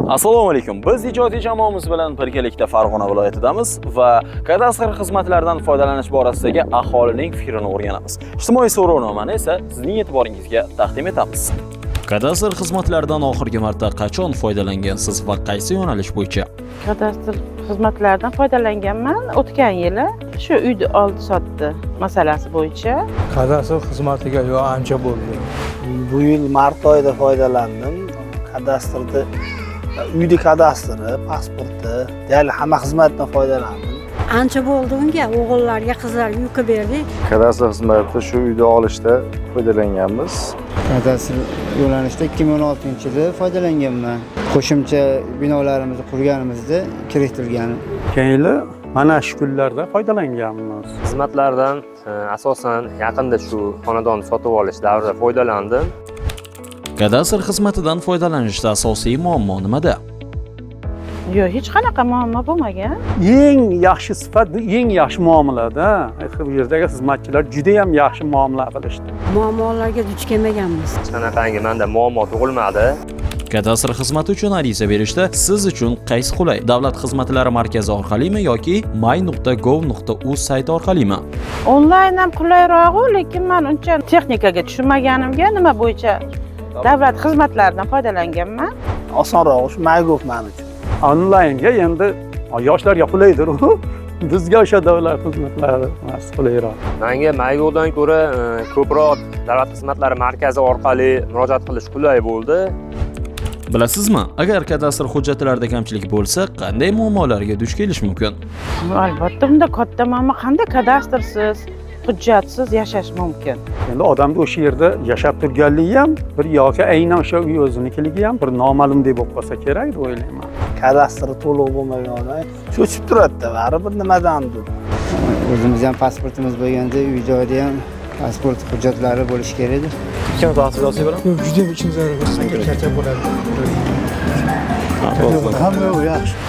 Assalomu alaykum. Biz ijodiy jamoamiz bilan birgalikda Farg'ona viloyatidamiz va kadastr xizmatlaridan foydalanish borasidagi aholining fikrini o'rganamiz. Ijtimoiy so'rovnomani esa sizning e'tiboringizga taqdim etamiz. Kadastr xizmatlaridan oxirgi marta qachon foydalangansiz va qaysi yo'nalish bo'yicha? Kadastr xizmatlaridan foydalanganman o'tgan yili. Shu uyni oldi-sotdi masalasi bo'yicha. Kadastr xizmatiga ancha bo'ldi. Bu yil mart oyida foydalandim. Kadastrda uyni kadastri, pasporti, deyarli hamma xizmatdan foydalandim. Ancha bo'ldi unga, o'g'illarga, qizlarga yuk berdik. Kadastr xizmatida shu uyni olishda foydalanganmiz. Kadastr yo'nalishida 2016-yilda foydalanganman. Qo'shimcha binolarimizni qurganimizda kiritilgan. O'tgan yili mana shu kunlarda foydalanganmiz. Xizmatlardan asosan yaqinda shu xonadonni sotib olish davrida foydalandim. Kadastr xizmatidan foydalanishda asosiy muammo nimada? Yo'q, hech qanaqa muammo bo'lmagan. Eng yaxshi sifat bu eng yaxshi muomalada. Bu yerdagi xizmatchilar juda ham yaxshi muomala qilishdi. Muammolarga duch kelmaganmiz. Hech qanaqangi menda muammo tug'ilmadi. Kadastr xizmati uchun ariza berishda siz uchun qaysi qulay? Davlat xizmatlari markazi orqalimi yoki my.gov.uz sayti orqalimi? Onlayn ham qulayroq, lekin men uncha texnikaga tushunmaganimga nima bo'yicha davlat xizmatlaridan foydalanganman. Osonroq, shu MyGov men uchun. Onlaynga endi yoshlarga qulaydir u. Bizga o'sha davlat xizmatlari qulayroq. Menga MyGovdan ko'ra ko'proq davlat xizmatlari markazi orqali murojaat qilish qulay bo'ldi. Bilasizmi, agar kadastr hujjatlarida kamchilik bo'lsa, qanday muammolarga duch kelish mumkin? Albatta, bunda katta muammo qanday kadastrsiz, hujjatsiz yashash mumkin. Endi odamda o'sha yerda yashab turganligi ham bir yoki aynan o'sha uy o'zinikiligi ham bir noma'lumdek bo'lib qolsa kerak deb o'ylayman. Kadastri to'liq bo'lmagan odam cho'chib turadi-da, baribir nimadandir. O'zimiz ham pasportimiz bo'lganda, uy joyida ham pasport hujjatlari bo'lishi kerak edi. Kim ta'sirotsi bilan? Juda ham ichim zarur, charchab bo'ladi. Hamma yaxshi.